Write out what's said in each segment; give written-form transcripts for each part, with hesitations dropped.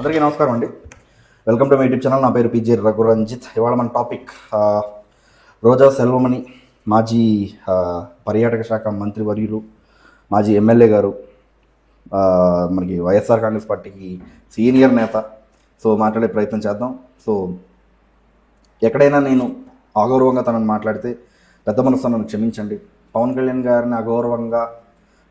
అందరికీ నమస్కారం అండి. Welcome to my YouTube channel. నా పేరు పిజి రఘురంజిత్. ఇవాళ మన టాపిక్ రోజా సెల్వమణి, మాజీ పర్యాటక శాఖ మంత్రి వర్యులు, మాజీ ఎమ్మెల్యే గారు, మనకి వైఎస్ఆర్ కాంగ్రెస్ పార్టీకి సీనియర్ నేత. సో మాట్లాడే ప్రయత్నం చేద్దాం. సో ఎక్కడైనా నేను అగౌరవంగా తనని మాట్లాడితే పెద్ద మనసు నన్ను క్షమించండి. పవన్ కళ్యాణ్ గారిని అగౌరవంగా,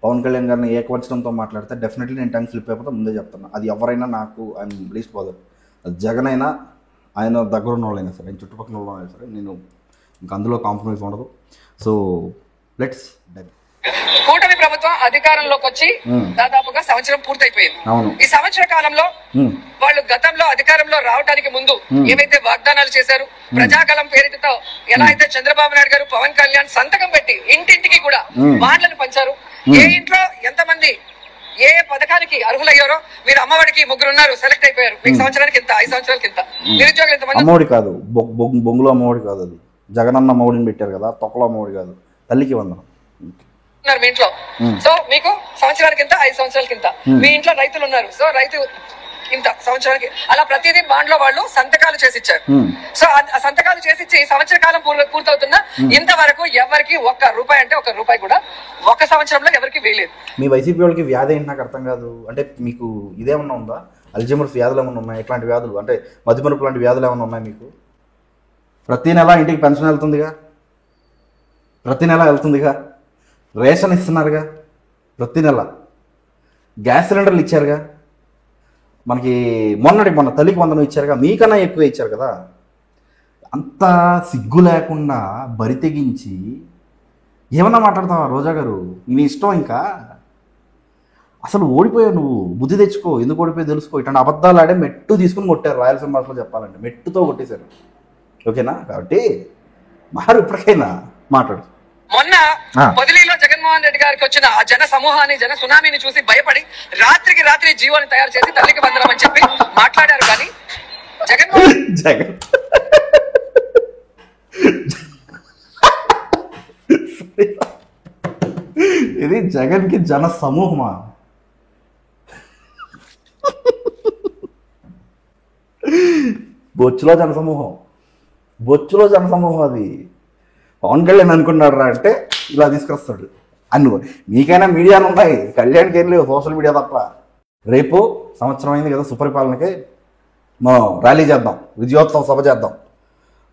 పవన్ కళ్యాణ్ గారిని ఏకవచనంతో మాట్లాడితే డెఫినెట్లీ నేను టంగ్ స్లిప్ అయిపోతే ముందే చెప్తున్నా. అది ఎవరైనా నాకు ఐఎమ్ లీస్ట్ బాదర్. అది జగన్ అయినా, ఆయన దగ్గర ఉన్న వాళ్ళైనా సరే, ఆయన చుట్టుపక్కల వాళ్ళైనా సరే, నేను ఇంక అందులో కాంప్రమైజ్ ఉండదు. సో లెట్స్ కూటమి ప్రభుత్వం అధికారంలోకి వచ్చి దాదాపుగా సంవత్సరం పూర్తయిపోయింది. ఈ సంవత్సర కాలంలో వాళ్ళు గతంలో అధికారంలో రావడానికి ముందు ఏవైతే వాగ్దానాలు చేశారు, ప్రజాగలం పేరుతో ఎలా అయితే చంద్రబాబు నాయుడు గారు, పవన్ కళ్యాణ్ సంతకం పెట్టి ఇంటింటికి కూడా బాండ్లను పంచారు. ఏ ఇంట్లో ఎంతమంది ఏ పథకానికి అర్హులయ్యారో, మీరు అమ్మఒడికి 3 ఉన్నారు, సెలెక్ట్ అయిపోయారు, మీకు సంవత్సరానికి ఇంత, 5 సంవత్సరాలకి ఇంత. నిరుద్యోగులు ఎంతమంది? అమ్మఒడి కాదు, బొంగులో అమ్మఒడి కాదు, అది జగనన్న అమ్మఒడిని పెట్టారు కదా, తొక్కలో అమ్మఒడి కాదు, తల్లికి వందనం మీ ఇంట్లో. సో మీకు సంవత్సరానికి ఇంత, 5 సంవత్సరాలకి ఇంత. మీ ఇంట్లో రైతులు ఉన్నారు, సో రైతు ఇంత సంవత్సరానికి. అలా ప్రతిదీ బాండ్ లో వాళ్ళు సంతకాలు చేసి ఇచ్చారు. సో ఆ సంతకాలు చేసి ఇచ్చి సంవత్సర కాలం పూర్తవుతున్నా ఇంతవరకు ఎవరికి ₹1 అంటే ₹1 కూడా ఒక సంవత్సరంలో ఎవరికి వేయలేదు. మీ వైసీపీ వాళ్ళకి వ్యాధి ఏంటి నాకు అర్థం కాదు. అంటే మీకు ఇదేమన్నా ఉందా? అల్జీమర్స్ వ్యాధులు ఏమన్నా ఉన్నాయి? ఇట్లాంటి వ్యాధులు అంటే మతిమరుపు లాంటి వ్యాధులు ఏమన్నా ఉన్నాయి మీకు? ప్రతి నెల ఇంటికి పెన్షన్ వెళ్తుందిగా, ప్రతి నెల వెళ్తుందిగా, రేషన్ ఇస్తున్నారుగా, ప్రతి నెల గ్యాస్ సిలిండర్లు ఇచ్చారుగా, మనకి మొన్న తల్లికి వందనం ఇచ్చారుగా, మీకన్నా ఎక్కువ ఇచ్చారు కదా. అంత సిగ్గు లేకుండా బరి తెగించి ఏమన్నా మాట్లాడతావా రోజా గారు? నీ ఇష్టం. ఇంకా అసలు ఓడిపోయావు నువ్వు, బుద్ధి తెచ్చుకో. ఎందుకు ఓడిపోయి తెలుసుకో. ఇట్లాంటి అబద్ధాలు ఆడే మెట్టు తీసుకుని కొట్టారు రాయలసీమ భాషలో చెప్పాలంటే, మెట్టుతో కొట్టేశారు. ఓకేనా? కాబట్టి మారు ఇప్పటికైనా మాట్లాడు. మొన్న బదిలీలో జగన్మోహన్ రెడ్డి గారికి వచ్చిన ఆ జన సమూహాన్ని, జన సునామీని చూసి భయపడి రాత్రికి రాత్రి జీవోని తయారు చేసి తల్లికి వందనం అని చెప్పి మాట్లాడారు. కానీ ఇది జగన్ కి జన సమూహమా? బొచ్చులో జనసమూహం, బొచ్చులో జనసమూహం. అది పవన్ కళ్యాణ్ అనుకున్నాడు రా అంటే ఇలా తీసుకొస్తాడు. మీకైనా మీడియాలు ఉన్నాయి, కళ్యాణ్కి ఏం లేవు, సోషల్ మీడియా తప్ప. రేపు సంవత్సరం అయింది కదా సుపరిపాలనకి, మనం ర్యాలీ చేద్దాం, విజయోత్సవ సభ చేద్దాం,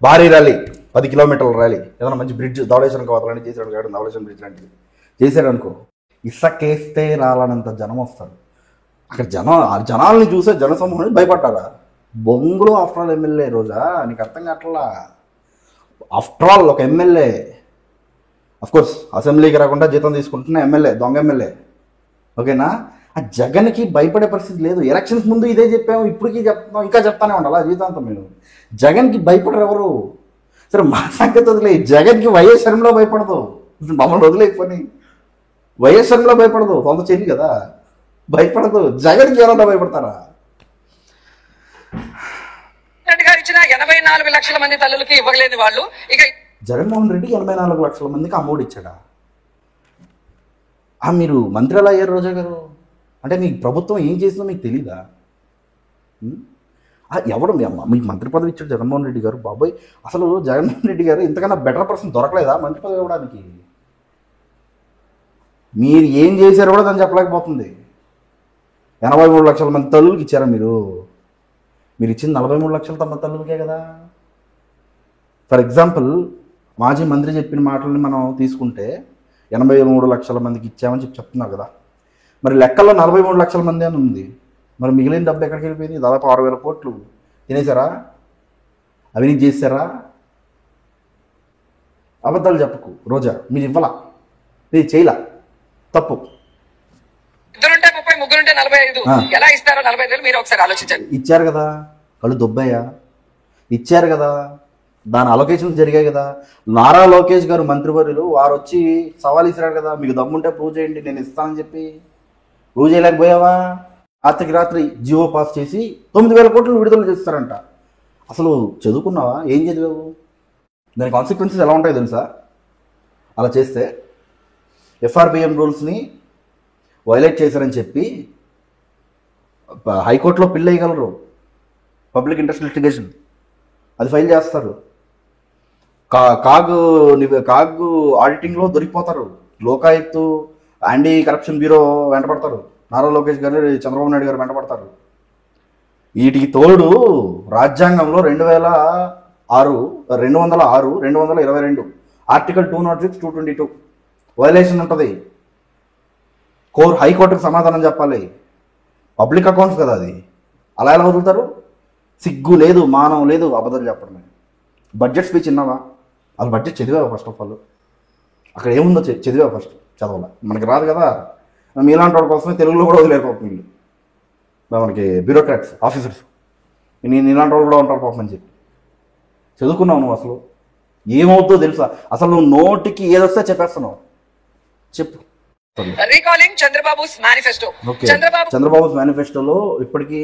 భారీ ర్యాలీ, 10 కిలోమీటర్ల ర్యాలీ. ఏదైనా మంచి బ్రిడ్జ్, ధవళేశ్వరం కవతలని చేసాడు కాబట్టి ధవళేశ్వరం బ్రిడ్జ్ లాంటిది చేశాడు అనుకో, ఇసకేస్తే రాలనంత జనం వస్తారు. అక్కడ జనాల్ని చూసే జనసమూహాన్ని భయపడ్డారా? బొంగులో ఆఫ్టర్ ఆల్ ఎమ్మెల్యే రోజా, నీకు అర్థం కావట్లా. ఆఫ్టర్ ఆల్ ఒక ఎమ్మెల్యే, అఫ్కోర్స్ అసెంబ్లీకి రాకుండా జీతం తీసుకుంటున్న ఎమ్మెల్యే, దొంగ ఎమ్మెల్యే. ఓకేనా? ఆ జగన్కి భయపడే పరిస్థితి లేదు. ఎలక్షన్స్ ముందు ఇదే చెప్పాము, ఇప్పటికీ చెప్తున్నాం, ఇంకా చెప్తానే ఉండాలి జీవితాంతం. మీరు జగన్కి భయపడరు ఎవరు. సరే మా సంగతి వదిలే, జగన్కి వైఎస్ఆర్లో భయపడదు, మమ్మల్ని వదిలేకపోయి వైఎస్ఆర్లో భయపడదు, సొంత చెల్లి కదా, భయపడదు. జగన్కి ఎవరన్నా భయపడతారా? ఇచ్చిన 84 లక్షల మంది తల్లులకి ఇవ్వలేని వాళ్ళు ఇక జగన్మోహన్ రెడ్డి 84 లక్షల మందికి అమ్మఒడి ఇచ్చాడా? మీరు మంత్రి ఎలా అయ్యారు రోజా గారు? అంటే మీకు ప్రభుత్వం ఏం చేసిందో మీకు తెలీదా? ఎవడు మీకు మంత్రి పదవి ఇచ్చాడు జగన్మోహన్ రెడ్డి గారు? బాబోయ్, అసలు జగన్మోహన్ రెడ్డి గారు ఇంతకన్నా బెటర్ పర్సన్ దొరకలేదా మంత్రి పదవి ఇవ్వడానికి? మీరు ఏం చేశారో కూడా దాన్ని చెప్పలేకపోతుంది. 83 లక్షల మంది తల్లులకి ఇచ్చారా మీరు? మీరు ఇచ్చింది 43 లక్షల తల్లులకే కదా. ఫర్ ఎగ్జాంపుల్ మాజీ మంత్రి చెప్పిన మాటలని మనం తీసుకుంటే 83 లక్షల మందికి ఇచ్చామని చెప్తున్నారు కదా. మరి లెక్కల్లో 43 లక్షల మంది అని ఉంది. మరి మిగిలిన డబ్బు ఎక్కడికి వెళ్ళిపోయింది? దాదాపు 6,000 కోట్లు తినేశారా? అవినీతి చేశారా? అబద్ధాలు చెప్పకు రోజా. మీరు ఇవ్వాల, మీరు చేయలా, తప్పు. 2 30, 3 45 ఎలా ఇస్తారో 45,000 మీరు ఒకసారి ఆలోచించండి. ఇచ్చారు కదా, వాళ్ళు దుబ్బయ్యా, ఇచ్చారు కదా, దాని అలొకేషన్స్ జరిగాయి కదా. నారా లోకేష్ గారు మంత్రివర్యులు వారు వచ్చి సవాల్ ఇచ్చారు కదా, మీకు దమ్ముంటే ప్రూవ్ చేయండి, నేను ఇస్తానని చెప్పి. ప్రూవ్ చేయలేకపోయావా? రాత్రికి రాత్రి జియో పాస్ చేసి 9,000 కోట్లు విడుదల చేస్తారంట. అసలు చదువుకున్నావా? ఏం చదివావు? దాని కాన్సిక్వెన్సెస్ ఎలా ఉంటాయో తెలుసా? అలా చేస్తే ఎఫ్ఆర్బిఎం రూల్స్ని వైలేట్ చేశారని చెప్పి హైకోర్టులో పిల్ వేయగలరు, పబ్లిక్ ఇంట్రెస్ట్ లిటిగేషన్, అది ఫైల్ చేస్తారు. కాగ్ ఆడిటింగ్లో దొరికిపోతారు, లోకాయుక్తు యాంటీ కరప్షన్ బ్యూరో వెంటపడతారు, నారా లోకేష్ గారు చంద్రబాబు నాయుడు గారు వెంటపడతారు. వీటికి తోడు రాజ్యాంగంలో 206, 222 ఆర్టికల్ 206, 222 వైలేషన్ ఉంటుంది. హైకోర్టుకు సమాధానం చెప్పాలి. పబ్లిక్ అకౌంట్స్ కదా అది, అలా ఎలా వదులుతారు? సిగ్గు లేదు, మానం లేదు, అబద్ధాలు చెప్పడమే. బడ్జెట్ స్పీచ్ విన్నావా? అది బడ్జెట్ చదివావా? ఫస్ట్ ఆఫ్ ఆల్ అక్కడ ఏముందో చదివావా? ఫస్ట్ చదవాలా, మనకి రాదు కదా. మీలాంటి వాడి కోసమే తెలుగులో కూడా వదిలేరు పాపం వీళ్ళు, మనకి బ్యూరోక్రాట్స్, ఆఫీసర్స్. నేను ఇలాంటి వాళ్ళు కూడా ఉంటారు పాపం అని చెప్పి. చదువుకున్నావు నువ్వు? అసలు ఏమవుతుందో తెలుసా? అసలు నువ్వు నోటికి ఏదొస్తే చెప్పేస్తున్నావు. చెప్పు. Recalling Chandrababu's manifesto. చంద్రబాబు మేనిఫెస్టోలో ఇప్పటికీ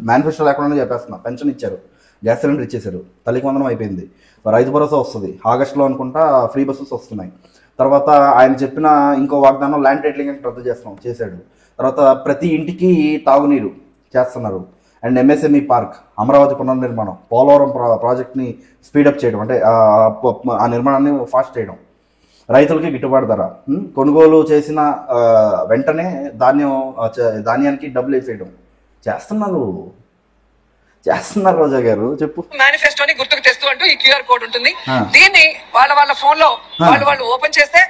మేనిఫెస్టో లేకుండా చెప్పేస్తున్నా. పెన్షన్ ఇచ్చారు, గ్యాస్ సిలిండర్ ఇచ్చేశారు, తల్లికి వందనం అయిపోయింది, రైతు భరోసా వస్తుంది, ఆగస్టులో అనుకుంటా ఫ్రీ బస్సెస్ వస్తున్నాయి. తర్వాత ఆయన చెప్పిన ఇంకో వాగ్దానం ల్యాండ్ టైటిలింగ్ రద్దు చేశాడు. తర్వాత ప్రతి ఇంటికి తాగునీరు చేస్తున్నారు. అండ్ ఎంఎస్ఎంఈ పార్క్, అమరావతి పునర్నిర్మాణం, పోలవరం ప్రాజెక్ట్ని స్పీడప్ చేయడం, అంటే ఆ నిర్మాణాన్ని ఫాస్ట్ చేయడం, రైతులకి గిట్టుబాటు ధర, కొనుగోలు చేసిన వెంటనే ధాన్యానికి డబ్బులు వేసేయడం చేస్తున్నారు రోజా గారు. చెప్పు. మేనిఫెస్టోని గుర్తుకు తెస్తూ అంటూ ఈ క్యూఆర్ కోడ్ ఉంటుంది. దీన్ని వాళ్ళ ఫోన్ లో వాళ్ళు ఓపెన్ చేస్తే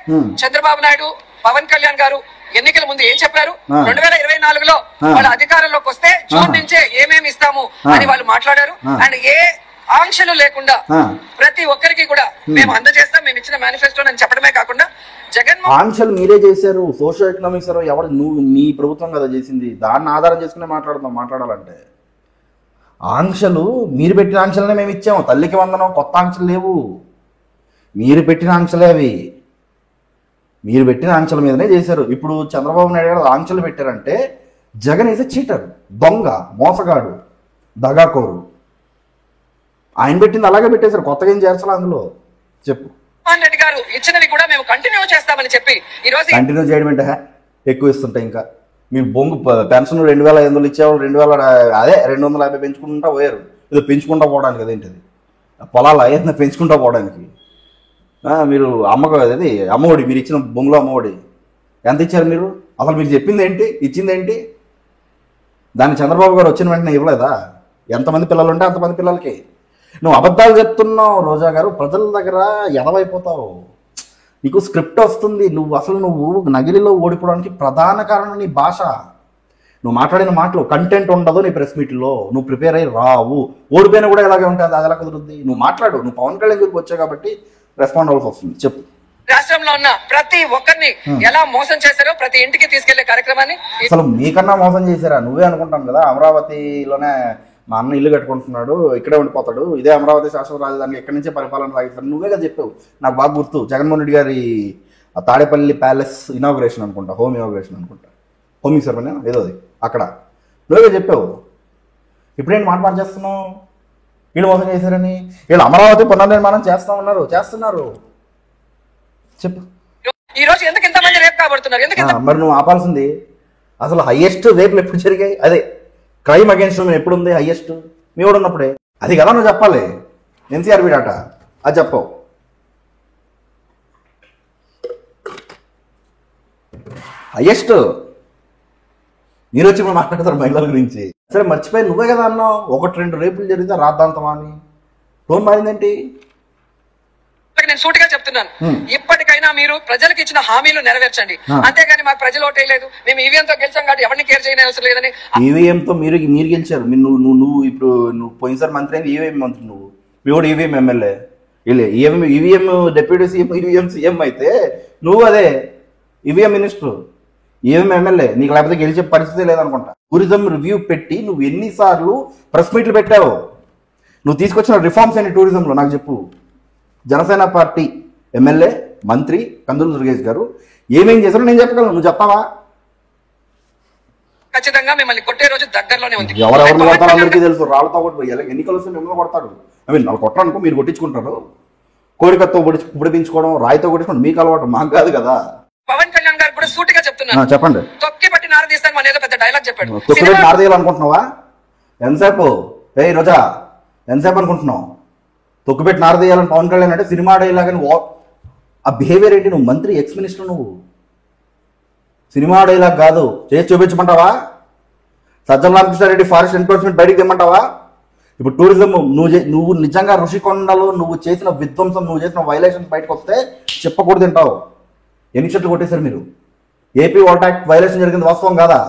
చంద్రబాబు నాయుడు, పవన్ కళ్యాణ్ గారు ఎన్నికల ముందు ఏం చెప్పారు, 2024లో వాళ్ళ అధికారంలోకి వస్తే జూన్ నుంచే ఏమేమి ఇస్తాము అని వాళ్ళు మాట్లాడారు. అండ్ ఏ ఆంక్షలు లేకుండా ప్రతి ఒక్కరికి కూడా మేము అందజేస్తాం, మేము ఇచ్చిన మేనిఫెస్టో అని చెప్పడమే కాకుండా జగన్మోహన్ ఆంక్షలు మీరే చేశారు. సోషల్ ఎకనామిక్స్ ఎవరు? మీ ప్రభుత్వం కదా చేసింది. దాన్ని ఆధారం చేసుకునే మాట్లాడాలంటే ఆంక్షలు మీరు పెట్టిన ఆంక్షలనే మేము ఇచ్చాము. తల్లికి వందనం కొత్త ఆంక్షలు లేవు, మీరు పెట్టిన ఆంక్షలే అవి. మీరు పెట్టిన ఆంక్షల మీదనే చేశారు. ఇప్పుడు చంద్రబాబు నాయుడు గారు ఆంక్షలు పెట్టారంటే జగన్ ఈజ్ చీటర్, దొంగ, మోసగాడు, దగాకోరు. ఆయన పెట్టింది అలాగే పెట్టేశారు, కొత్తగా ఏం చేర్చాలి అందులో? చెప్పు. రెడ్డి గారు ఇచ్చినవి కూడా మేము కంటిన్యూ చేస్తామని చెప్పి ఈరోజు కంటిన్యూ చేయడం అంటే ఎక్కువ ఇస్తుంటాయి. ఇంకా మీరు బొంగు పెన్షన్ 2500 ఇచ్చేవాళ్ళు 250 పెంచుకుంటా పోయారు. ఏదో పెంచుకుంటా పోవడానికి అదేంటిది, పొలాలు అయ్యిందా పెంచుకుంటా పోవడానికి? మీరు అది అమ్మఒడి, మీరు ఇచ్చిన బొంగులో అమ్మఒడి ఎంత ఇచ్చారు మీరు? అసలు మీరు చెప్పింది ఏంటి, ఇచ్చింది ఏంటి? దాన్ని చంద్రబాబు గారు వచ్చిన వెంటనే ఇవ్వలేదా? ఎంతమంది పిల్లలు ఉంటే అంతమంది పిల్లలకి. నువ్వు అబద్ధాలు చెప్తున్నావు రోజా గారు, ప్రజల దగ్గర ఎదవైపోతావు. నీకు స్క్రిప్ట్ వస్తుంది. నువ్వు నగిలిలో ఓడిపోవడానికి ప్రధాన కారణం నీ భాష. నువ్వు మాట్లాడిన మాటలు కంటెంట్ ఉండదు. నీ ప్రెస్ మీట్లో నువ్వు ప్రిపేర్ అయ్యి రావు. ఓడిపోయినా కూడా ఎలాగే ఉంటుంది, అది ఎలా కుదురుద్ది? నువ్వు మాట్లాడు. నువ్వు పవన్ కళ్యాణ్ గురికి వచ్చావు కాబట్టి రెస్పాండ్ అవ్వాల్సి వస్తుంది. చెప్పు. రాష్ట్రంలో ఉన్న ప్రతి ఒక్కరిని ఎలా మోసం చేశారో ప్రతి ఇంటికి తీసుకెళ్లే కార్యక్రమాన్ని. అసలు మీకన్నా మోసం చేశారా? నువ్వే అనుకుంటాను కదా, అమరావతిలోనే మా అన్న ఇల్లు కట్టుకుంటున్నాడు, ఇక్కడే ఉండిపోతాడు, ఇదే అమరావతి శాశ్వత రాజధానికి ఎక్కడి నుంచే పరిపాలన సాగిస్తాడు. నువ్వే కదా చెప్పావు. నాకు బాగా గుర్తు, జగన్మోహన్ రెడ్డి గారి తాడేపల్లి ప్యాలెస్ ఇనాగ్రేషన్ అనుకుంటా, హోమ్ ఇనాగ్రేషన్ అనుకుంటా, హోమ్ సెరమనీ ఏదో అది, అక్కడ నువ్వే చెప్పావు. ఇప్పుడేంటి మాట మార్చేస్తున్నావు? వీళ్ళు మోసం చేశారని. వీళ్ళు అమరావతి పునర్నిర్మాణం చేస్తున్నారు. చెప్పు. ఈ రోజు ఎందుకు ఇంతమంది రేపు కాబడుతున్నారు? మరి నువ్వు ఆపాల్సింది. అసలు హైయెస్ట్ రేపులు ఎప్పుడు జరిగాయి? అదే క్రైమ్ అగేన్స్ట్ ఉమెన్ ఎప్పుడు ఉంది హైయెస్ట్? మీ వాడు ఉన్నప్పుడే. అది కదా నువ్వు చెప్పాలి. ఎన్సీఆర్బీ డాటా అది చెప్పవు. హైయెస్ట్ మీరు వచ్చి ఇప్పుడు మాట్లాడతారు మహిళల గురించి. సరే మర్చిపోయి నువ్వే కదా అన్నావు 1-2 రేపులు జరిగితే రాద్దాంతమా అని. టోన్ మారిందేంటి? నేను సూటిగా చెప్తున్నాను, ఇప్పటికైనా మీరు ప్రజలకు ఇచ్చిన హామీలు నెరవేర్చండి. అంతేగాని మాకు ప్రజలు ఓటేయలేదు, మేము ఈవీఎంతో గెలిచాం కాబట్టి ఎవరిని కేర్ చేయని అవసరం లేదని. ఈవీఎంతో మీరు గెలిచారు. నువ్వు ఇప్పుడు పోయినసారి మంత్రి అయింది ఈవీఎం మంత్రి. మీ కూడా EVM MLA. EVM deputy CM, EVM CM అయితే నువ్వు అదే ఈవీఎం మినిస్టర్, ఈవీఎం ఎమ్మెల్యే. నీకు లేకపోతే గెలిచే పరిస్థితి లేదనుకుంటా. టూరిజం రివ్యూ పెట్టి నువ్వు ఎన్నిసార్లు ప్రెస్ మీట్లు పెట్టావు? నువ్వు తీసుకొచ్చిన రిఫార్మ్స్ ఏంటి టూరిజంలో నాకు చెప్పు. జనసేన పార్టీ ఎమ్మెల్యే మంత్రి కందుల దుర్గేష్ గారు ఏమేం చేశారో నేను చెప్పగలను, నువ్వు చెప్తావా? ఖచ్చితంగా మిమ్మల్ని కొట్టే రోజు దగ్గరలోనే ఉంది. ఎవరెవరిని కొడతారో అందరికీ తెలుసు. రాళ్లతో ఎన్నికలు వస్తే మిమ్మల్ని కొడతారు. వాళ్ళు కొట్టడానికి మీరు కొట్టించుకుంటారు. కోడికత్తో పొడిపించుకోవడం, రాయితో కొట్టించుకోవడం మీకు అలవాటు, మాకు కాదు కదా. పవన్ కళ్యాణ్ గారు కూడా సూటిగా చెప్తున్నారు, చెప్పండి. తొక్కి పట్టి నారదీస్తారు. చేస్తాను అనేదో పెద్ద డైలాగ్ చెప్పాడు. తొక్కుబెట్టి నారదీయాలనుకుంటున్నావా ఎంతసేపు? రోజా ఎంతసేపు అనుకుంటున్నావు? తొక్కుబెట్టి నారదీయాలని పవన్ కళ్యాణ్ అంటే సినిమా డైలాగ్ అని ఆ బిహేవియర్ ఏంటి? నువ్వు మంత్రి, ఎక్స్ మినిస్టర్, నువ్వు సినిమా డైలాగ్ కాదు చేసి చూపించమంటావా? సజ్జల రామకృష్ణారెడ్డి ఫారెస్ట్ ఎన్ఫోర్స్మెంట్ బయటికి తెమ్మంటావా? ఇప్పుడు టూరిజం నువ్వు నిజంగా ఋషికొండలో నువ్వు చేసిన విధ్వంసం, నువ్వు చేసిన వైలేషన్స్ బయటకు వస్తే చెప్పకూడదు తింటావు. ఎన్ని చెట్లు కొట్టేశారు మీరు? ఏపీ వాటర్ యాక్ట్ వైలేషన్ జరిగింది వాస్తవం కాదా?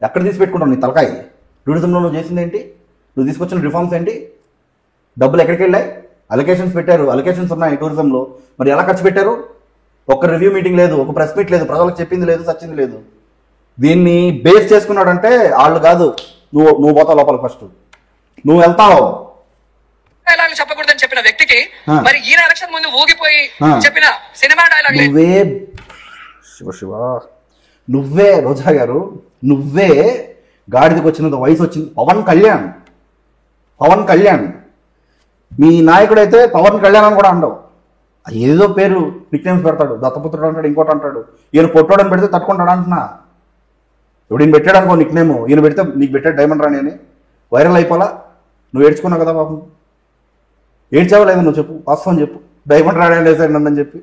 ఎక్కడ తీసి పెట్టుకుంటావు నీ తలకాయ? టూరిజంలో నువ్వు చేసింది ఏంటి? నువ్వు తీసుకొచ్చిన రిఫార్మ్స్ ఏంటి? డబ్బులు ఎక్కడికి వెళ్ళాయి? అలొకేషన్స్ పెట్టారు, అలొకేషన్స్ ఉన్నాయి టూరిజంలో, మరి ఎలా ఖర్చు పెట్టారు? ఒక్క రివ్యూ మీటింగ్ లేదు, ఒక ప్రెస్ మీట్ లేదు, ప్రజలకు చెప్పింది లేదు, సచ్చింది లేదు. దీన్ని బేస్ చేసుకున్నాడంటే వాళ్ళు కాదు, నువ్వు పోతావు లోపల. ఫస్ట్ నువ్వు వెళ్తావు. డైలాగ్ చెప్పకూడదని చెప్పిన వ్యక్తికి మరి ఈ ఎలక్షన్ ముందు ఊగిపోయి చెప్పిన సినిమా డైలాగ్ నువ్వే రోజా గారు, నువ్వే గాడిదకి వచ్చినంత వయసు వచ్చింది. పవన్ కళ్యాణ్ మీ నాయకుడైతే పవన్ కళ్యాణ్ అని కూడా అండవు. ఏదో పేరు నిక్నేమ్స్ పెడతాడు, దత్తపుత్రుడు అంటాడు, ఇంకోటి అంటాడు. ఈయన పొట్టోడని పెడితే తట్టుకుంటాడు అంటున్నా. ఇప్పుడు ఈయన పెట్టాడు అనుకో నిక్నేము, ఈయన పెడితే నీకు పెట్టాడు డైమండ్ రాణి అని వైరల్ అయిపోలా. నువ్వు ఏడ్చుకున్నావు కదా పాపం, ఏడ్చావా లేదా? నువ్వు చెప్పు, వాస్తవం చెప్పు. డైమండ్ రాణి వేసాడు నన్ను చెప్పి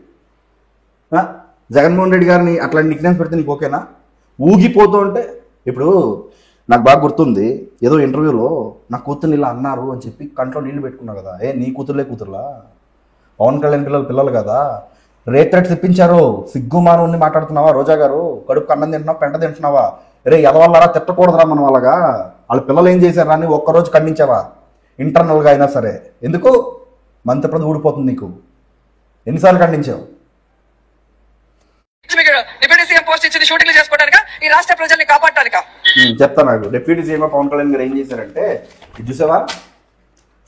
జగన్మోహన్ రెడ్డి గారిని అట్లా నిక్నేమ్స్ పెడితే నీకు ఓకేనా? ఊగిపోతూ ఉంటే ఇప్పుడు నాకు బాగా గుర్తుంది, ఏదో ఇంటర్వ్యూలో నా కూతుర్ని ఇలా అన్నారు అని చెప్పి కంట్లో నీళ్లు పెట్టుకున్నావు కదా. నీ కూతుర్లా? పవన్ కళ్యాణ్ పిల్లలు కదా. రేప్ థ్రెట్స్ ఇప్పించారు. సిగ్గుమాను ఉండి మాట్లాడుతున్నావా రోజా గారు? కడుపు అన్నం తింటున్నావా, పెంట తింటున్నావా? ఎదవల్లారా, తిట్టకూడదురా మనం అలాగా. వాళ్ళ పిల్లలు ఏం చేశారా అని ఒక్కరోజు ఖండించావా? ఇంటర్నల్గా అయినా సరే. ఎందుకు మంత్రి పదవి ఊడిపోతుంది నీకు? ఎన్నిసార్లు ఖండించావు? డిప్యూటీ సీఎం పోస్ట్ ఇచ్చింది షూటింగ్లు చేసుకోవడానికా, ఈ రాష్ట్ర ప్రజల్ని కాపాడటానికా? చెప్తా. నాకు డిప్యూటీ సీఎం పవన్ కళ్యాణ్ గారు ఏం చేశారంటే, ఇది చూసావా,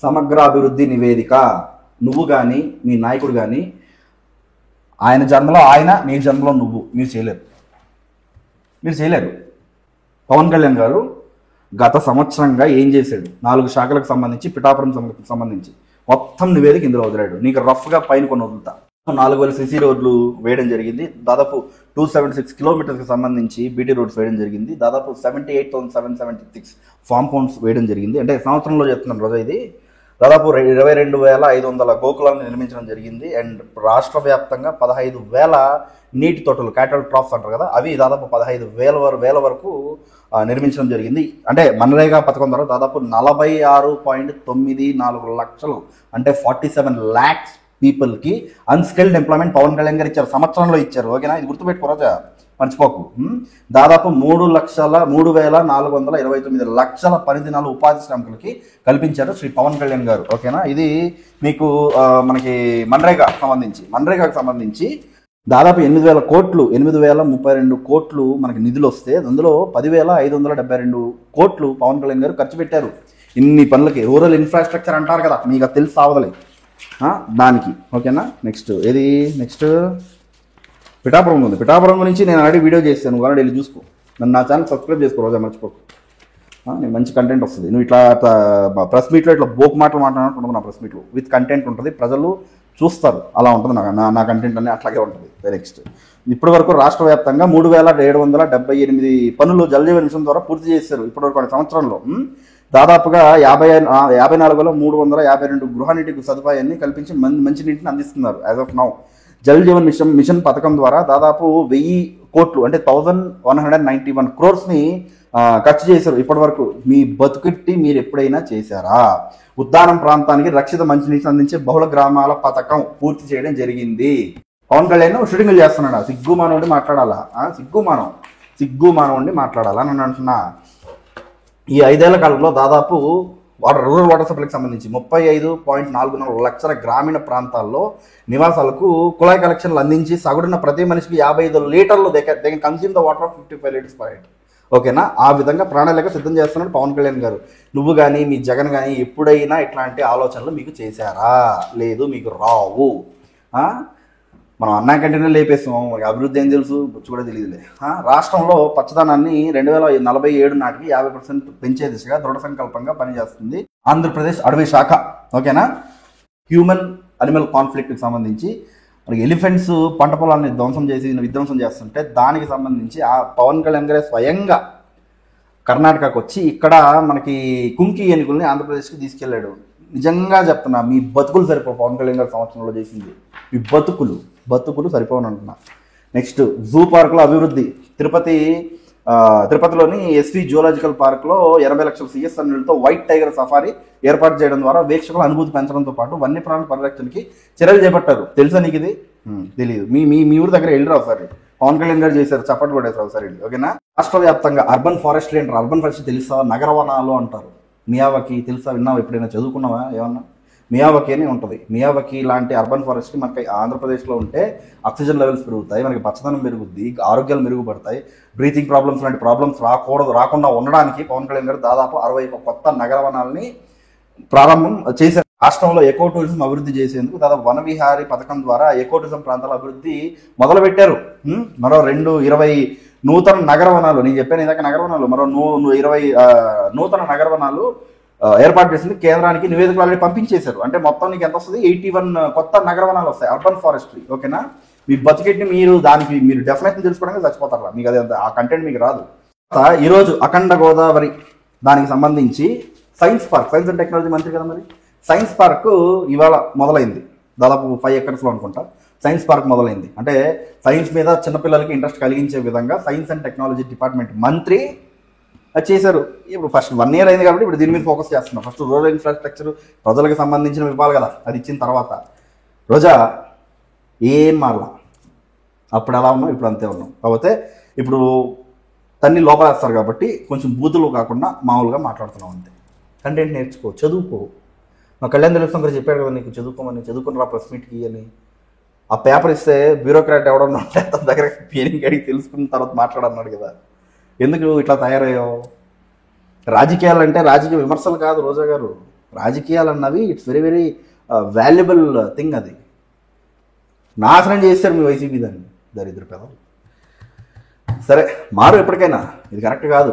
సమగ్ర అభివృద్ధి నివేదిక. నువ్వు కానీ మీ నాయకుడు కానీ ఆయన జన్మలో ఆయన, నీ జన్మలో నువ్వు, మీరు చేయలేరు. పవన్ కళ్యాణ్ గారు గత సంవత్సరంగా ఏం చేశాడు? 4 శాఖలకు సంబంధించి, పిఠాపురం సంబంధించి మొత్తం నివేదిక ఇందులో వదిలాడు. నీకు రఫ్గా పైన కొన్ని వదులుతా. 4,000 సిసి రోడ్లు వేయడం జరిగింది. దాదాపు 276 కిలోమీటర్స్కి సంబంధించి బీటీ రోడ్స్ వేయడం జరిగింది. దాదాపు 78,776 ఫామ్ హౌన్స్ వేయడం జరిగింది. అంటే సంవత్సరంలో చెప్తున్నాను రోజా, ఇది దాదాపు 22,500 గోకులాలను నిర్మించడం జరిగింది. అండ్ రాష్ట్ర వ్యాప్తంగా 15,000 నీటి తోటలు, క్యాటల్ ట్రాప్స్ అంటారు కదా, అవి దాదాపు 15,000 వరకు నిర్మించడం జరిగింది. అంటే మన్రేగా పథకం ద్వారా దాదాపు 46.94 లక్షలు, అంటే 47 lakhs పీపుల్కి అన్స్కిల్డ్ ఎంప్లాయ్మెంట్ పవన్ కళ్యాణ్ గారు ఇచ్చారు. సంవత్సరంలో ఇచ్చారు. ఓకేనా? ఇది గుర్తుపెట్టుకో రోజా, మర్చిపోకు. దాదాపు 3,04,29 లక్షల పనిదినాలు ఉపాధి శ్రామికులకి కల్పించారు శ్రీ పవన్ కళ్యాణ్ గారు. ఓకేనా? ఇది మీకు మనకి మన్రేగాకు సంబంధించి దాదాపు 8,000 కోట్లు, 8,032 కోట్లు మనకి నిధులు వస్తే అందులో 10,572 కోట్లు పవన్ కళ్యాణ్ గారు ఖర్చు పెట్టారు ఇన్ని పనులకి. రూరల్ ఇన్ఫ్రాస్ట్రక్చర్ అంటారు కదా, మీకు అది తెలిసి సావదలే దానికి. ఓకేనా? నెక్స్ట్ పిఠాపురం ఉంది. పిఠాపురం గురించి నేను ఆల్రెడీ వీడియో చేస్తాను, నువ్వు ఆల్రెడీ వెళ్ళి చూసుకో. నన్ను నా ఛానల్ సబ్స్క్రైబ్ చేసుకో రోజా, మర్చిపోకు. నేను మంచి కంటెంట్ వస్తుంది. నువ్వు ఇట్లా ప్రెస్ మీట్లో ఇట్లా బోక్ మాటలు మాట్లాడినట్టు ఉంటుంది. నా ప్రెస్ మీట్లో విత్ కంటెంట్ ఉంటుంది, ప్రజలు చూస్తారు. అలా ఉంటుంది నా కంటెంట్ అన్నీ అట్లాగే ఉంటుంది. నెక్స్ట్, ఇప్పటి వరకు రాష్ట్ర వ్యాప్తంగా 3,778 పనులు జల్ జీవన్ మిషన్ ద్వారా పూర్తి చేశారు ఇప్పటివరకు సంవత్సరంలో. దాదాపుగా 54,352 గృహనీటి సదుపాయాన్ని కల్పించి మంచి నీటిని అందిస్తున్నారు as of now. Jal Jeevan mission పథకం ద్వారా దాదాపు 1,000 కోట్లు, అంటే 1,191 crores-ని ఖర్చు చేశారు ఇప్పటి వరకు. మీ బతుకుట్టి మీరు ఎప్పుడైనా చేశారా? ఉద్దానం ప్రాంతానికి రక్షిత మంచినీటిని అందించే బహుళ గ్రామాల పథకం పూర్తి చేయడం జరిగింది. పవన్ కళ్యాణ్ షూటింగ్లు చేస్తున్నాడా? సిగ్గుమానం ఉండి మాట్లాడాలా? సిగ్గుమానం ఉండి మాట్లాడాలా అని అంటున్నా. ఈ 5 ఏళ్ల కాలంలో దాదాపు రూరల్ వాటర్ సప్లైకి సంబంధించి 35.44 లక్షల గ్రామీణ ప్రాంతాల్లో నివాసాలకు కుళాయి కలెక్షన్లు అందించి సగటున ప్రతి మనిషికి 55 లీటర్లు they can consume the water of 55 liters per day. ఓకేనా? ఆ విధంగా ప్రణాళిక సిద్ధం చేస్తున్నాడు పవన్ కళ్యాణ్ గారు. నువ్వు కానీ మీ జగన్ కానీ ఎప్పుడైనా ఇట్లాంటి ఆలోచనలు మీకు చేశారా? లేదు, మీకు రావు. మనం అన్నా కంటేనే లేపేస్తాం, మనకి అభివృద్ధి ఏం తెలుసు, బొచ్చు కూడా తెలియదులే. రాష్ట్రంలో పచ్చదనాన్ని 2047 నాటికి 50% పెంచే దిశగా దృఢ సంకల్పంగా పనిచేస్తుంది ఆంధ్రప్రదేశ్ అడవి శాఖ. ఓకేనా? హ్యూమన్ అనిమల్ కాన్ఫ్లిక్ట్కి సంబంధించి మనకి ఎలిఫెంట్స్ పంట పొలాన్ని ధ్వంసం చేసి విధ్వంసం చేస్తుంటే దానికి సంబంధించి ఆ పవన్ కళ్యాణ్ గారే స్వయంగా కర్ణాటకకు వచ్చి ఇక్కడ మనకి కుంకి ఏనుగుల్ని ఆంధ్రప్రదేశ్కి తీసుకెళ్ళాడు. నిజంగా చెప్తున్నా, మీ బతుకులు సరిపో పవన్ కళ్యాణ్ గారి సంవత్సరంలో చేసింది మీ బతుకులు సరిపోవని అంటున్నా. నెక్స్ట్ జూ పార్కులో అభివృద్ధి. తిరుపతిలోని ఎస్వి జూలాజికల్ పార్క్లో 80 లక్షల సిఎస్ఆర్ నిధులతో వైట్ టైగర్ సఫారీ ఏర్పాటు చేయడం ద్వారా వీక్షకుల అనుభూతి పెంచడంతో పాటు వన్యప్రాణుల పరిరక్షణకి చర్యలు చేపట్టారు. తెలుసా నీకు ఇది? తెలియదు. మీ ఊరి దగ్గర వెళ్ళిరావు ఒకసారి, పవన్ కళ్యాణ్ గారు చేశారు, చప్పట్లు కొట్టేసారు ఒకసారి, ఓకేనా? రాష్ట్ర వ్యాప్తంగా అర్బన్ ఫారెస్ట్రీ అంటారు. అర్బన్ ఫారెస్ట్రీ తెలుసా? నగరవనాలు అంటారు. మియావకి తెలుసా? విన్నావా? ఎప్పుడైనా చదువుకున్నావా ఏమన్నా? మియావకి అని ఉంటుంది. మియావకి లాంటి అర్బన్ ఫారెస్ట్రీ మనకి ఆంధ్రప్రదేశ్లో ఉంటే ఆక్సిజన్ లెవెల్స్ పెరుగుతాయి, మనకి పచ్చదనం పెరుగుద్ది, ఆరోగ్యాలు మెరుగుపడతాయి, బ్రీతింగ్ ప్రాబ్లమ్స్ లాంటి ప్రాబ్లమ్స్ రాకుండా ఉండడానికి పవన్ కళ్యాణ్ గారు దాదాపు 61 కొత్త నగరవనాల్ని ప్రారంభం చేశారు. రాష్ట్రంలో ఎకో టూరిజం అభివృద్ధి చేసేందుకు దాదాపు వనవిహారీ పథకం ద్వారా ఎకో టూరిజం ప్రాంతాల అభివృద్ధి మొదలుపెట్టారు. మరో 20 నూతన నగరవనాలు, నేను చెప్పాను ఇందాక నగరవనాలు, మరో 20 నూతన నగరవనాలు ఏర్పాటు చేసింది కేంద్రానికి నివేదికలు ఆల్రెడీ పంపించేశారు. అంటే మొత్తం నీకు ఎంత వస్తుంది? 81 కొత్త నగరవనాలు వస్తాయి, అర్బన్ ఫారెస్ట్రీ, ఓకేనా? మీ బతికెట్ని మీరు డెఫినేషన్ తెలుసుకోవడానికి చచ్చిపోతారా, మీకు అది ఆ కంటెంట్ మీకు రాదు. ఈరోజు అఖండ గోదావరి దానికి సంబంధించి science park, science and technology మంత్రి కదా మరి, సైన్స్ పార్క్ ఇవాళ మొదలైంది. దాదాపు 5 ఎకర్స్లో అనుకుంటా సైన్స్ పార్క్ మొదలైంది. అంటే సైన్స్ మీద చిన్నపిల్లలకి ఇంట్రెస్ట్ కలిగించే విధంగా సైన్స్ అండ్ టెక్నాలజీ డిపార్ట్మెంట్ మంత్రి చేశారు. ఇప్పుడు ఫస్ట్ 1 ఇయర్ అయింది కాబట్టి ఇప్పుడు దీని మీద ఫోకస్ చేస్తున్నాం. ఫస్ట్ రూరల్ ఇన్ఫ్రాస్ట్రక్చర్ ప్రజలకు సంబంధించిన ఇవ్వాలి కదా, అది ఇచ్చిన తర్వాత రోజా ఏం మారలా. అప్పుడు ఎలా ఉన్నాం, ఇప్పుడు అంతే ఉన్నాం. కాకపోతే ఇప్పుడు తన్ని లోపలేస్తారు కాబట్టి కొంచెం బూతులు కాకుండా మామూలుగా మాట్లాడుతున్నాం అంతే. కంటెంట్ నేర్చుకో, చదువుకో. మా కళ్యాణ్ తెలుసు గారు చెప్పాడు కదా నీకు చదువుకోమని, చదువుకుని రా ప్రెస్ మీట్కి అని. ఆ పేపర్ ఇస్తే బ్యూరోక్రాట్ ఎవడన్నా ఉంటే తన దగ్గర పేరింగ్ అడిగి తెలుసుకున్న తర్వాత మాట్లాడన్నాడు కదా. ఎందుకు ఇట్లా తయారయ్యావు? రాజకీయాలు అంటే రాజకీయ విమర్శలు కాదు రోజా గారు. రాజకీయాలు అన్నవి it's very very valuable thing. అది నాశనం చేస్తారు మీ వైసీపీ దాన్ని, దరిద్ర పెదవులు. సరే మారు ఎప్పటికైనా, ఇది కరెక్ట్ కాదు,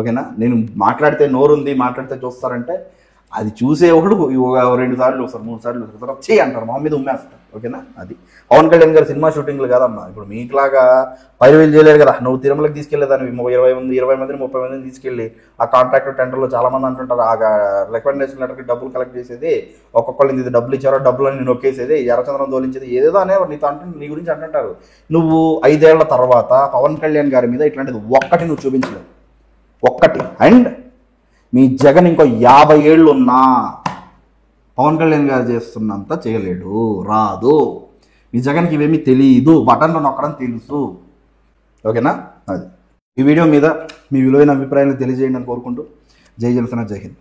ఓకేనా? నేను మాట్లాడితే నోరుంది, మాట్లాడితే చూస్తారంటే అది చూసేవాళ్ళు 2 సార్లు చూస్తారు, 3 సార్లు చూస్తారు, చే అంటారు, మొహం మీద ఉమ్మేస్తారు, ఓకేనా? అది పవన్ కళ్యాణ్ గారు సినిమా షూటింగ్లు కాదమ్మా. ఇప్పుడు మీకులాగా 10,000 చేయలేరు కదా. నువ్వు తిరుమలకి తీసుకెళ్లేదాన్ని 20 మందిని 30 మందిని తీసుకెళ్ళి ఆ కాంట్రాక్టర్ టెండర్లో చాలా మంది అంటుంటారు, ఆ రికమెండేషన్ లెటర్కి డబ్బులు కలెక్ట్ చేసేది, ఒక్కొక్కళ్ళు ఇది డబ్బులు ఇచ్చారో డబ్బులని నొక్కేసేది, ఎర్రచంద్రం తోలించేది, ఏదేదో అనే నీతో నీ గురించి అంటుంటారు. నువ్వు 5 ఏళ్ల తర్వాత పవన్ కళ్యాణ్ గారి మీద ఇట్లాంటిది ఒక్కటి నువ్వు చూపించలేవు, ఒక్కటి. అండ్ మీ జగన్ ఇంకో 50 ఏళ్ళు ఉన్నా పవన్ కళ్యాణ్ గారు చేస్తున్నంత చేయలేడు, రాదు. మీ జగన్కి ఇవేమీ తెలియదు, బటన్లో నొక్కడం తెలుసు, ఓకేనా? అది ఈ వీడియో మీద మీ విలువైన అభిప్రాయాలు తెలియజేయండి అని కోరుకుంటూ జై జనసేన, జై హింద్.